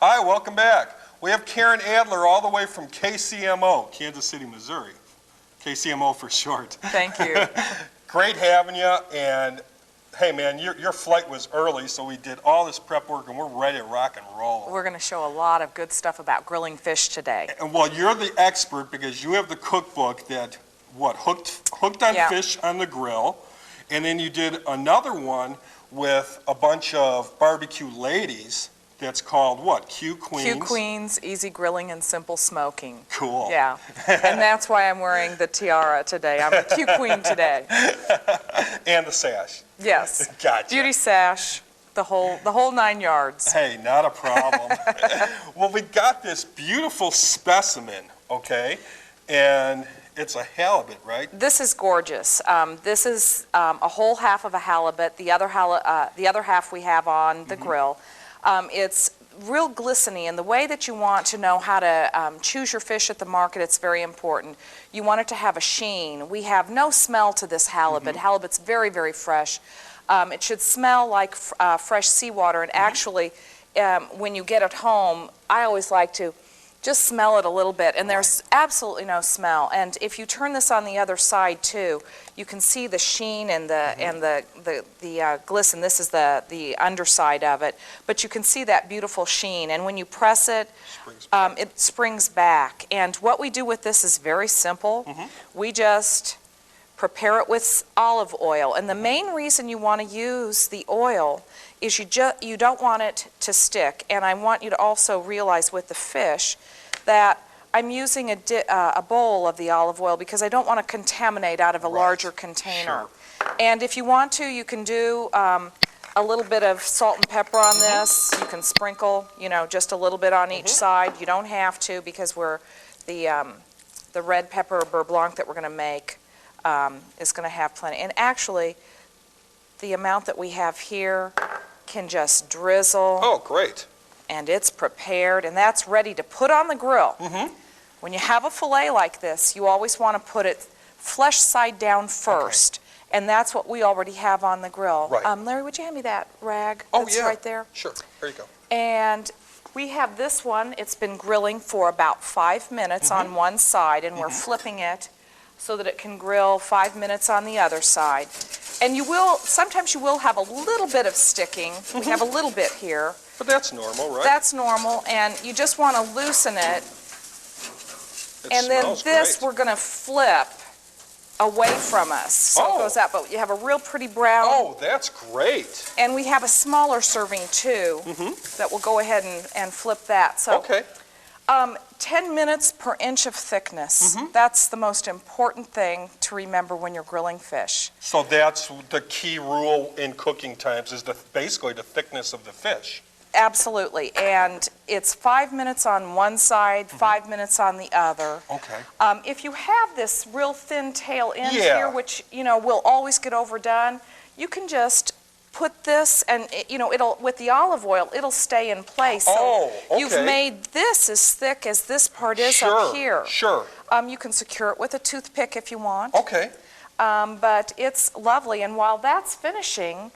Hi, welcome back. We have Karen Adler all the way from KCMO, Kansas City, Missouri. KCMO for short. Thank you. Great having you, and hey man, your flight was early, so we did all this prep work and we're ready to rock and roll. We're going to show a lot of good stuff about grilling fish today. And well, you're the expert because you have the cookbook that, hooked on fish on the grill, and then you did another one with a bunch of barbecue ladies that's called what? Q Queens? Q Queens, Easy Grilling and Simple Smoking. Cool. Yeah, and that's why I'm wearing the tiara today. I'm a Q Queen today. And the sash. Yes. Gotcha. Beauty sash, the whole 9 yards. Hey, not a problem. Well, we got this beautiful specimen, okay, and it's a halibut, right? This is gorgeous. This is a whole half of a halibut. The other half we have on the grill. It's real glistening, and the way that you want to know how to choose your fish at the market, it's very important. You want it to have a sheen. We have no smell to this halibut. Halibut's very, very fresh. It should smell like fresh seawater, and actually, when you get it home, I always like to just smell it a little bit, and there's absolutely no smell. And if you turn this on the other side too, you can see the sheen and the glisten. This is the underside of it, but you can see that beautiful sheen. And when you press it, it springs back. And what we do with this is very simple. We just prepare it with olive oil, and the main reason you want to use the oil is you don't want it to stick. And I want you to also realize with the fish that I'm using a bowl of the olive oil because I don't want to contaminate out of a larger container. Sure. And if you want to, you can do a little bit of salt and pepper on this. You can sprinkle, just a little bit on each side. You don't have to because the red pepper beurre blanc that we're going to make is going to have plenty. And actually, the amount that we have here can just drizzle. Oh, great. And it's prepared, and that's ready to put on the grill. When you have a fillet like this, you always want to put it flesh side down first, and that's what we already have on the grill. Right. Larry, would you hand me that rag? Oh, that's yeah. right there? Sure. There you go. And we have this one. It's been grilling for about 5 minutes on one side, and we're flipping it so that it can grill 5 minutes on the other side. And sometimes you will have a little bit of sticking. We have a little bit here. But that's normal, right? That's normal, and you just want to loosen it. And then this we're going to flip away from us. So it goes out, but you have a real pretty brown. Oh, that's great. And we have a smaller serving too that we'll go ahead and flip that. So 10 minutes per inch of thickness. That's the most important thing to remember when you're grilling fish. So that's the key rule in cooking times is basically the thickness of the fish. Absolutely, and it's 5 minutes on one side, 5 minutes on the other. Okay. If you have this real thin tail end here, which will always get overdone, you can just put this, and it'll with the olive oil, it'll stay in place. So you've made this as thick as this part is up here. Sure. You can secure it with a toothpick if you want. Okay. But it's lovely, and while that's finishing,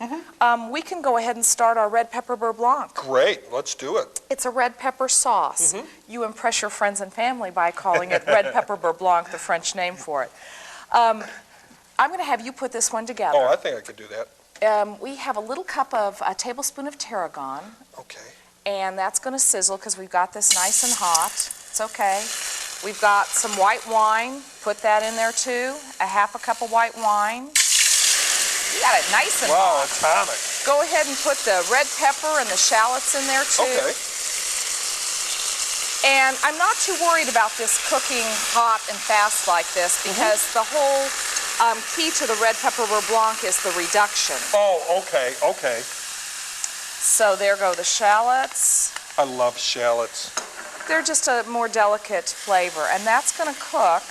we can go ahead and start our red pepper beurre blanc. Great, let's do it. It's a red pepper sauce. You impress your friends and family by calling it red pepper beurre blanc, the French name for it. I'm going to have you put this one together. Oh, I think I could do that. We have a tablespoon of tarragon. Okay. And that's going to sizzle because we've got this nice and hot. It's okay. We've got some white wine. Put that in there too. A half a cup of white wine. You got it nice and hot. Wow, atomic. Go ahead and put the red pepper and the shallots in there too. Okay. And I'm not too worried about this cooking hot and fast like this because the whole key to the red pepper beurre blanc is the reduction. Oh, okay, okay. So there go the shallots. I love shallots. They're just a more delicate flavor, and that's going to cook.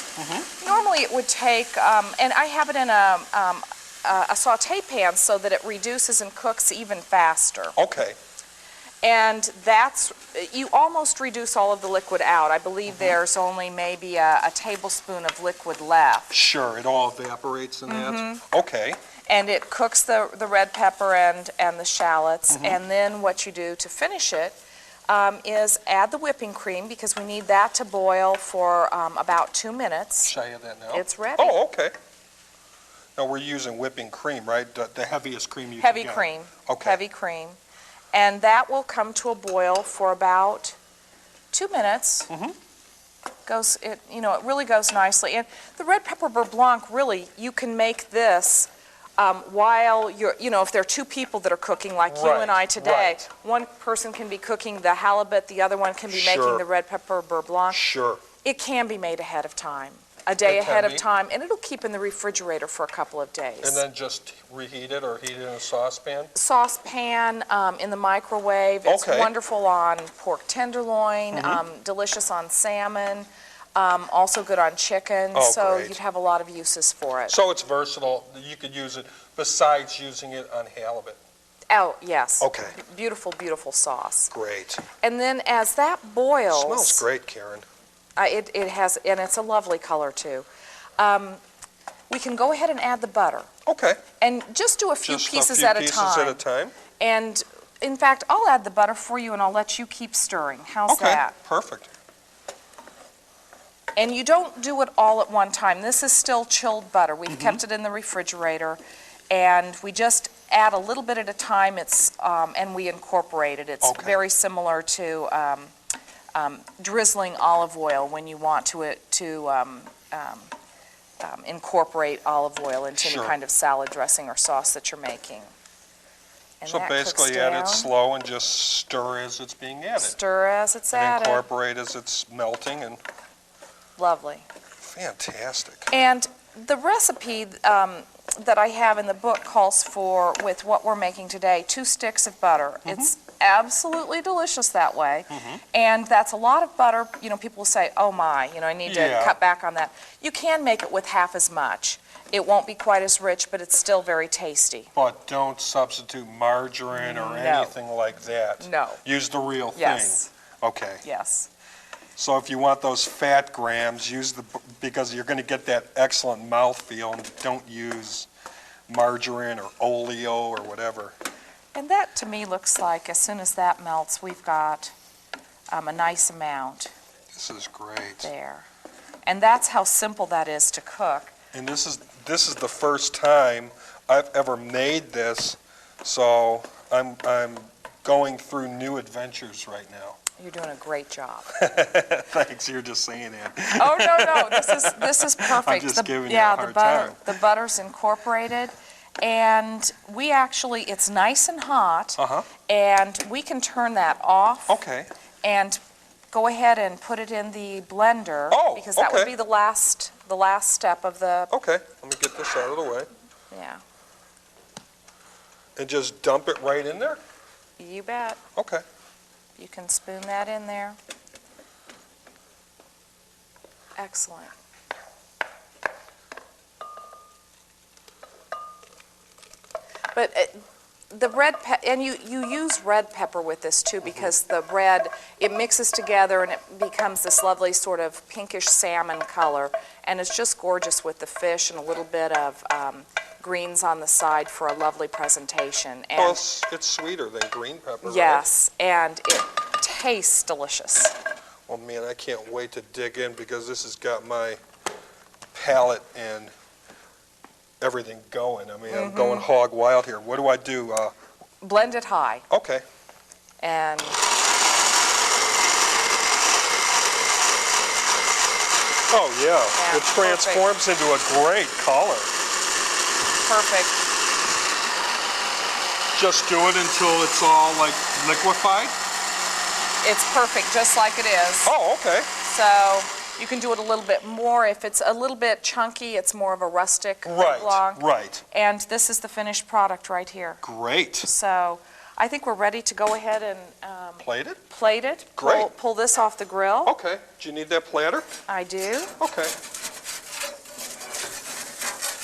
Normally it would take, and I have it in a saute pan so that it reduces and cooks even faster. Okay. And you almost reduce all of the liquid out. I believe there's only maybe a tablespoon of liquid left. Sure, it all evaporates in that. Okay. And it cooks the red pepper and the shallots, and then what you do to finish it, is add the whipping cream, because we need that to boil for about 2 minutes. Should I add that now? It's ready. Oh, okay. Now we're using whipping cream, right? The heaviest cream you Heavy can get. cream. Okay. Heavy cream. And that will come to a boil for about 2 minutes. It really goes nicely. And the red pepper beurre blanc, really, you can make this while you're, if there are two people that are cooking, like you and I today, one person can be cooking the halibut, the other one can be making the red pepper beurre blanc. Sure. It can be made ahead of time, a day ahead of time, and it'll keep in the refrigerator for a couple of days. And then just reheat it or heat it in a saucepan? Saucepan, in the microwave. It's wonderful on pork tenderloin, delicious on salmon, also good on chicken. So you'd have a lot of uses for it. So it's versatile. You could use it besides using it on halibut. Oh, yes. Okay. Beautiful, beautiful sauce. Great. And then as that boils... Smells great, Karen. It has, and it's a lovely color too. We can go ahead and add the butter. Okay. And just do a few pieces at a time. And in fact, I'll add the butter for you and I'll let you keep stirring. How's that? Okay, perfect. And you don't do it all at one time. This is still chilled butter. We've kept it in the refrigerator, and we just add a little bit at a time. And we incorporate it. It's very similar to drizzling olive oil when you want to incorporate olive oil into any kind of salad dressing or sauce that you're making. And so basically add it slow and just stir as it's being added. Stir as it's added. And incorporate as it's melting. And lovely. Fantastic. And the recipe that I have in the book calls for, with what we're making today, 2 sticks of butter. It's absolutely delicious that way. And that's a lot of butter. People will say, oh my, I need to cut back on that. You can make it with half as much. It won't be quite as rich, but it's still very tasty. But don't substitute margarine or anything like that. No. Use the real thing. Yes. Okay. Yes. So if you want those fat grams, because you're going to get that excellent mouthfeel, and don't use margarine or oleo or whatever. And that to me looks like, as soon as that melts, we've got a nice amount. This is great. There. And that's how simple that is to cook. And this is the first time I've ever made this, so I'm going through new adventures right now. You're doing a great job. Thanks, you're just saying that. Oh, no, this is perfect. I'm just giving you a hard time. The butter's incorporated, and we actually, it's nice and hot, and we can turn that off. Okay. And go ahead and put it in the blender, because that would be the last step of the... Okay, let me get this out of the way. Yeah. And just dump it right in there? You bet. Okay. You can spoon that in there. Excellent. But the red and you use red pepper with this too, because the red, it mixes together and it becomes this lovely sort of pinkish salmon color, and it's just gorgeous with the fish and a little bit of greens on the side for a lovely presentation. And well, it's sweeter than green pepper, yes, right? And it tastes delicious. Well, man, I can't wait to dig in, because this has got my palate and everything going. I mean, I'm going hog wild here. What do I do? Blend it high. Okay. And oh, yeah. It transforms into a great color. Perfect. Just do it until it's all like liquefied? It's perfect, just like it is. Oh, okay. So you can do it a little bit more. If it's a little bit chunky, it's more of a rustic blanc. Right. And this is the finished product right here. Great. So I think we're ready to go ahead and plate it? Plate it. Great. Pull this off the grill. Okay. Do you need that platter? I do. Okay.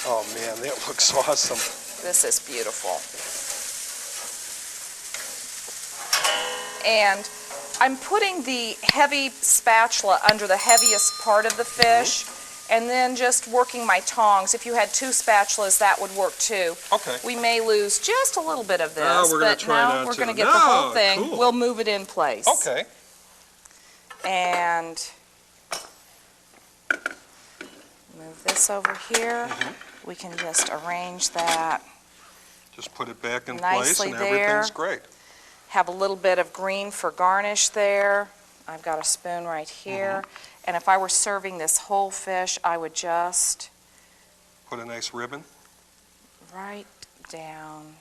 Oh, man, that looks awesome. This is beautiful. And I'm putting the heavy spatula under the heaviest part of the fish, and then just working my tongs. If you had 2 spatulas, that would work too. Okay. We may lose just a little bit of this, we're gonna but try no, not we're to. going to get the No, whole thing. cool. We'll move it in place. Okay. And move this over here. We can just arrange that. Just put it back in place Nicely and there. everything's great. Have a little bit of green for garnish there. I've got a spoon right here. And if I were serving this whole fish, I would just Put a nice ribbon. right down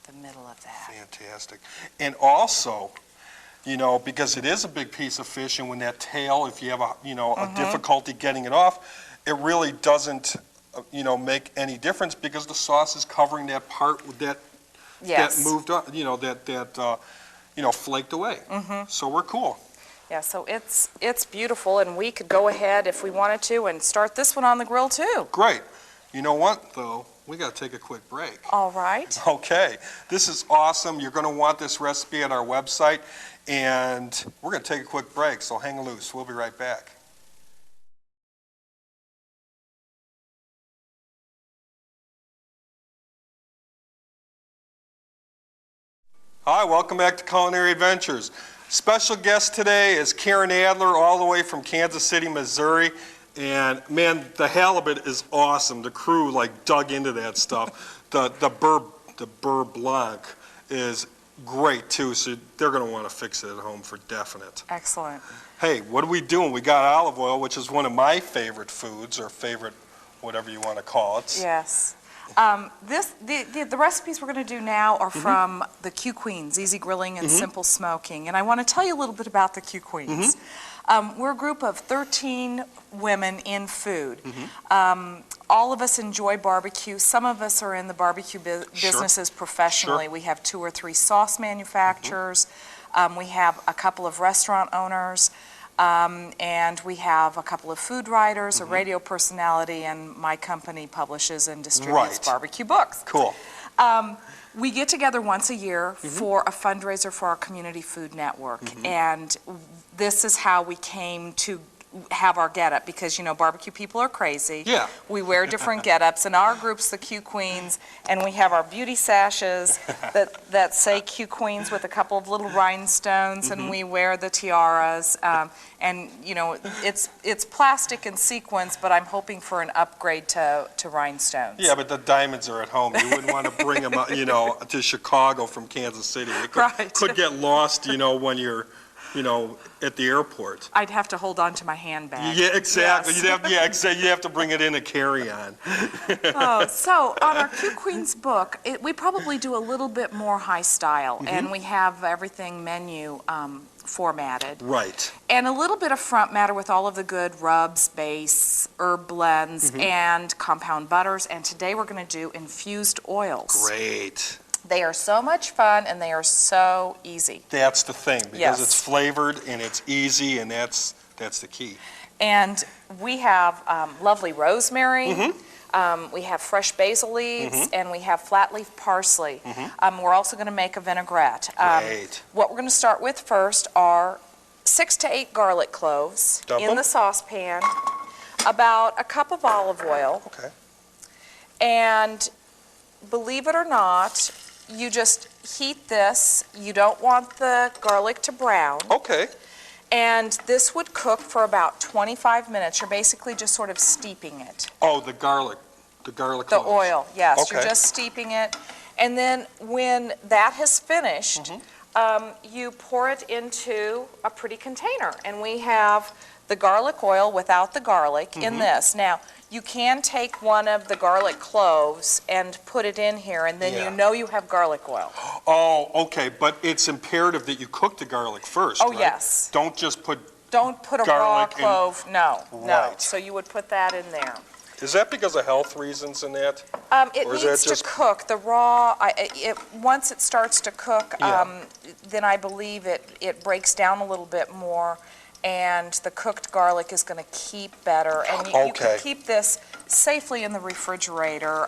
the middle of that. Fantastic. And also, you know, because it is a big piece of fish, and when that tail, if you have a difficulty getting it off, it really doesn't, make any difference because the sauce is covering that part that Yes. that moved on, that flaked away. So we're cool. Yeah, so it's beautiful, and we could go ahead if we wanted to and start this one on the grill too. Great. You know what, though? We got to take a quick break. All right. Okay. This is awesome. You're going to want this recipe at our website, and we're going to take a quick break, so hang loose. We'll be right back. Hi, welcome back to Culinary Adventures. Special guest today is Karen Adler, all the way from Kansas City, Missouri. And man, the halibut is awesome. The crew dug into that stuff. The beurre blanc is great too, so they're going to want to fix it at home for definite. Excellent. Hey, what are we doing? We got olive oil, which is one of my favorite foods, or favorite, whatever you want to call it. Yes. The recipes we're going to do now are from the Q Queens, Easy Grilling and Simple Smoking. And I want to tell you a little bit about the Q Queens. We're a group of 13 women in food. All of us enjoy barbecue. Some of us are in the barbecue businesses professionally. We have 2 or 3 sauce manufacturers. We have a couple of restaurant owners. And we have a couple of food writers, a radio personality, and my company publishes and distributes barbecue books. Cool. We get together once a year for a fundraiser for our community food network, and this is how we came to have our get-up, because, barbecue people are crazy. Yeah. We wear different get-ups, and our group's the Q Queens, and we have our beauty sashes that say Q Queens with a couple of little rhinestones, and we wear the tiaras, and, it's plastic and sequins, but I'm hoping for an upgrade to rhinestones. Yeah, but the diamonds are at home. You wouldn't want to bring them, to Chicago from Kansas City. It could get lost, when you're at the airport. I'd have to hold on to my handbag. Yeah, exactly. Yes. You'd have to bring it in a carry-on. So on our Q Queens book, we probably do a little bit more high style, and we have everything menu formatted. Right. And a little bit of front matter with all of the good rubs, base, herb blends, and compound butters. And today we're going to do infused oils. Great. They are so much fun, and they are so easy. That's the thing, because Yes. it's flavored and it's easy, and that's the key. And we have lovely rosemary, we have fresh basil leaves, and we have flat leaf parsley. We're also going to make a vinaigrette. Great. What we're going to start with first are 6 to 8 garlic cloves Dump in 'em. the saucepan, about a cup of olive oil, Okay. and believe it or not, you just heat this. You don't want the garlic to brown. Okay. And this would cook for about 25 minutes. You're basically just sort of steeping it. Oh, the garlic The cloves. oil, yes. You're Okay. just steeping it. And then when that has finished, you pour it into a pretty container. And we have the garlic oil without the garlic in this. Now, you can take one of the garlic cloves and put it in here, and then Yeah. you know you have garlic oil. Oh, okay, but it's imperative that you cook the garlic first, Oh, right? yes. Don't just put, Don't put a raw Garlic and- clove, no. Right. So you would put that in there. is that because of health reasons in that? It Or is that needs just- to cook. The raw, once it starts to cook, Yeah. then I believe it breaks down a little bit more, and the cooked garlic is going to keep better. And you can keep this safely in the refrigerator.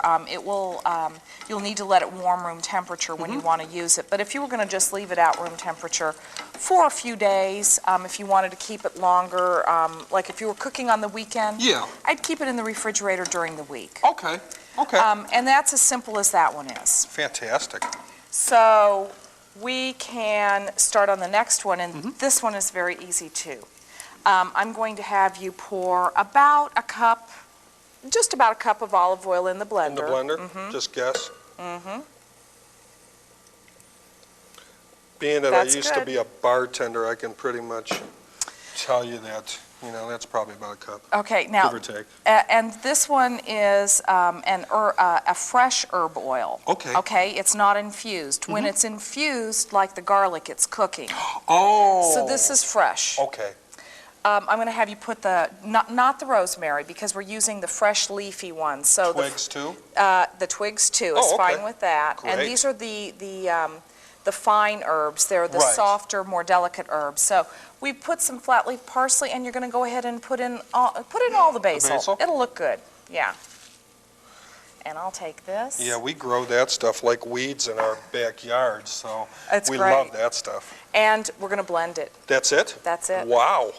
You'll need to let it warm room temperature when you want to use it. But if you were going to just leave it at room temperature for a few days, if you wanted to keep it longer, like if you were cooking on the weekend, I'd keep it in the refrigerator during the week. Okay. And that's as simple as that one is. Fantastic. So we can start on the next one, and this one is very easy too. I'm going to have you pour about a cup, just about a cup of olive oil in the blender. In the blender? Just guess? Being that I used to be a bartender, I can pretty much tell you that, that's probably about a cup. Okay, now, give or take. And this one is a fresh herb oil. Okay. Okay, it's not infused. When it's infused, like the garlic, it's cooking. Oh. So this is fresh. Okay. I'm going to have you put not the rosemary, because we're using the fresh leafy ones. So twigs too? The twigs too is fine with that. Great. And these are the fine herbs. They're the softer, more delicate herbs. So we put some flat leaf parsley, and you're going to go ahead and put in all the basil. The basil? It'll look good. Yeah. And I'll take this. Yeah, we grow that stuff like weeds in our backyard, so we great. love that stuff. And we're going to blend it. That's it? That's it. Wow.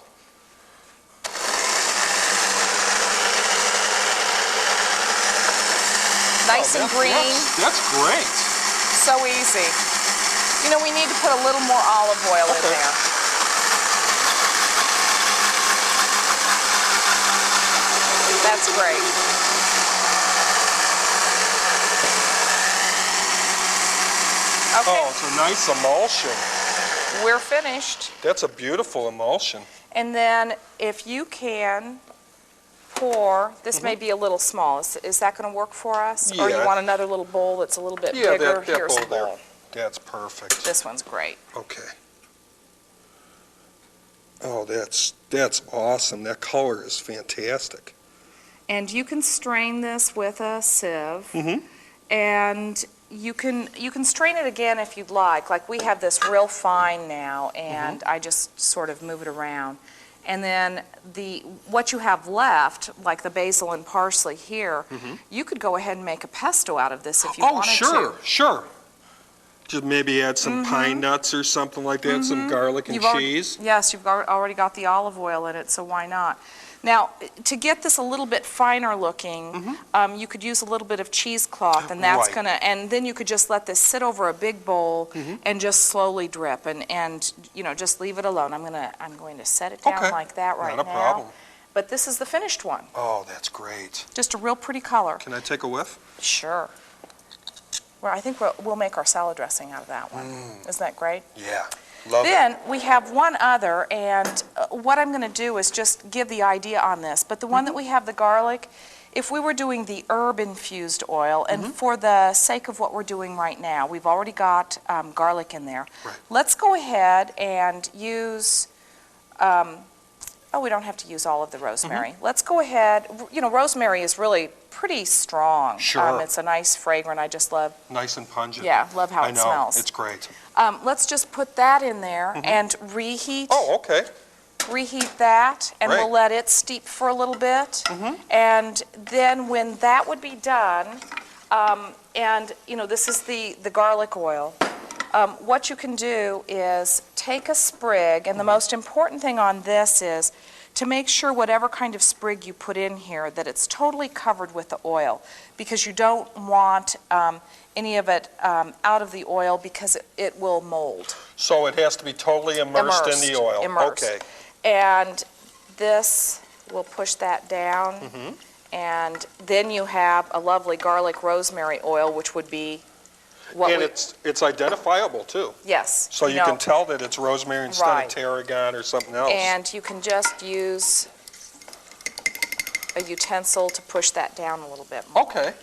Nice and green. That's great. So easy. We need to put a little more olive oil in there. That's great. Okay. Oh, it's a nice emulsion. We're finished. That's a beautiful emulsion. And then if you can pour, this may be a little small. Is that going to work for us? Yeah. Or you want another little bowl that's a little bit bigger? That Here's bowl the bowl. there. That's perfect. This one's great. Okay. Oh, that's awesome. That color is fantastic. And you can strain this with a sieve. And you can strain it again if you'd like. Like we have this real fine now, and I just sort of move it around. And then what you have left, like the basil and parsley here, you could go ahead and make a pesto out of this if you wanted to. Sure. Just maybe add some pine nuts or something like that, some garlic and cheese. Yes, you've already got the olive oil in it, so why not? Now, to get this a little bit finer looking, you could use a little bit of cheesecloth, and that's and then you could just let this sit over a big bowl and just slowly drip, and just leave it alone. I'm going to set it down like that right now. Not a problem. But this is the finished one. Oh, that's great. Just a real pretty color. Can I take a whiff? Sure. Well, I think we'll make our salad dressing out of that one. Isn't that great? Yeah. Love Then we have one other, and what I'm going to do is just give the idea on this. But the one that we have, the garlic, if we were doing the herb-infused oil, and for the sake of what we're doing right now, we've already got garlic in there. Let's go ahead and use, we don't have to use all of the rosemary. Let's go ahead, rosemary is really pretty strong. Sure. It's a nice fragrant. I just love. Nice and pungent. Yeah, love how it smells. I know, it's great. Let's just put that in there and reheat. Oh, okay. Reheat that, and we'll let it steep for a little bit. And then when that would be done, and this is the garlic oil, what you can do is take a sprig, and the most important thing on this is to make sure whatever kind of sprig you put in here, that it's totally covered with the oil, because you don't want any of it out of the oil, because it will mold. So it has to be totally immersed in the oil. Immersed. Okay. And this, we'll push that down, and then you have a lovely garlic rosemary oil, which would be what it's identifiable too. Yes. So you can tell that it's rosemary instead of tarragon or something else. And you can just use a utensil to push that down a little bit more. Okay.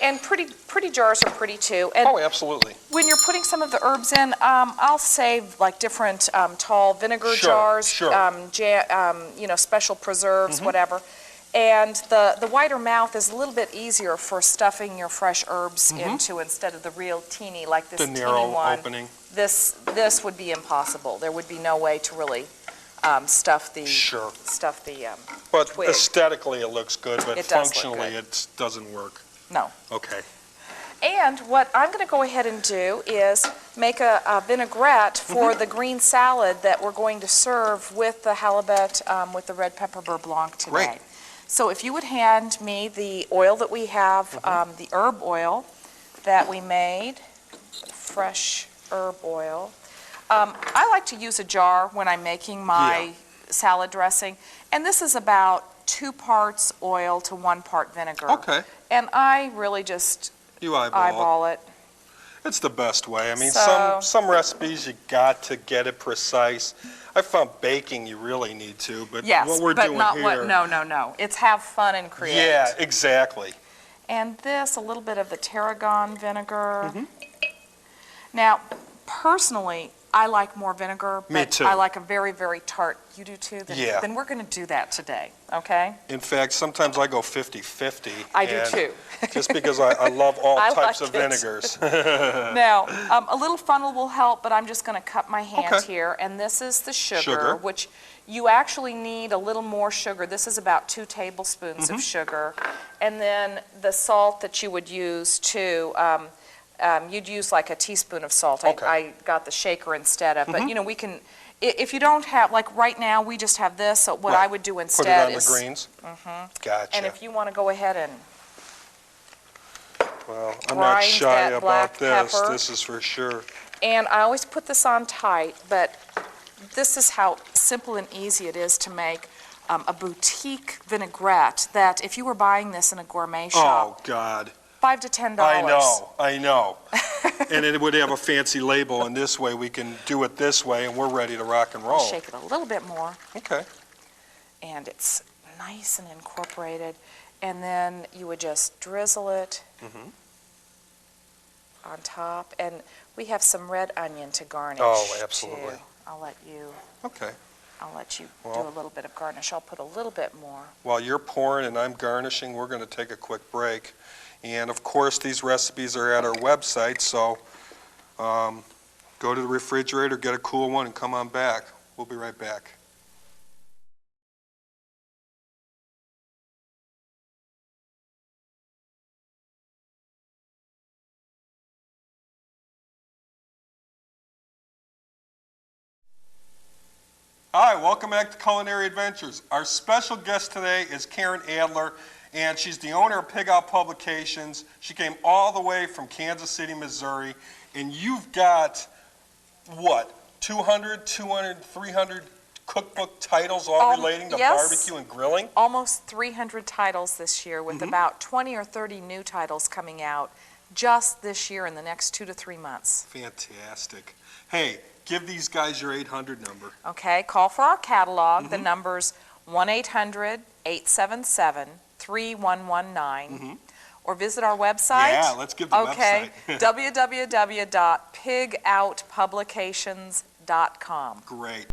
And pretty jars are pretty too. And absolutely. when you're putting some of the herbs in, I'll save like different tall vinegar jars, special preserves, whatever. And the wider mouth is a little bit easier for stuffing your fresh herbs into, instead of the real teeny, like this the teeny narrow one. opening. This would be impossible. There would be no way to really stuff the Sure. But twig. aesthetically it looks good, but It does look functionally good. it doesn't work. No. Okay. And what I'm going to go ahead and do is make a vinaigrette for the green salad that we're going to serve with the halibut with the red pepper beurre blanc today. Great. So if you would hand me the oil that we have, the herb oil that we made, fresh herb oil. I like to use a jar when I'm making my salad dressing, and this is about 2 parts oil to 1 part vinegar. Okay. And I really just You eyeball it. It's the best way. I mean, So- some recipes you got to get it precise. I found baking you really need to, but Yes, what we're but doing not here. what, no. It's have fun and create. Yeah, exactly. And this, a little bit of the tarragon vinegar. Mm-hmm. Now, personally, I like more vinegar, Me but too. I like a very, very tart. You do too? Yeah. Then we're going to do that today, okay? In fact, sometimes I go 50-50. I do too. Just because I love all I types like of it. vinegars. Now, a little funnel will help, but I'm just going to cut my hand Okay. here. And this is the sugar, Sugar. which you actually need a little more sugar. This is about 2 tablespoons Mm-hmm. of sugar. And then the salt that you would use too, you'd use like a teaspoon of salt. Okay. I got the shaker instead of, but you know, we can, if you don't have, like right now, we just have this, so what Right. I would do Put it instead on is. the greens? Gotcha. And if you want to go ahead and Well, I'm not grind shy that about black this. pepper. This is for sure. And I always put this on tight, but this is how simple and easy it is to make a boutique vinaigrette that if you were buying this in a gourmet Oh, shop, God. $5 to $10. I know. And it would have a fancy label, and this way we can do it this way, and we're ready to rock and roll. I'll shake it a little bit more, Okay. and it's nice and incorporated. And then you would just drizzle it on top. And we have some red onion to garnish. Oh, absolutely. Too. I'll let you Okay. do Well- a little bit of garnish. I'll put a little bit more. While you're pouring and I'm garnishing, we're going to take a quick break. And of course, these recipes are at our website, so go to the refrigerator, get a cool one, and come on back. We'll be right back. Hi, welcome back to Culinary Adventures. Our special guest today is Karen Adler, and she's the owner of Pig Out Publications. She came all the way from Kansas City, Missouri, and you've got, what, 200, 300 cookbook titles all relating to yes. barbecue and grilling? Almost 300 titles this year, with about 20 or 30 new titles coming out just this year in the next 2 to 3 months. Fantastic. Hey, give these guys your 800 number. Okay, call for our catalog. The number's 1-800-877-3119. Or visit our website. Yeah, let's give the website. website. www.pigoutpublications.com. Great.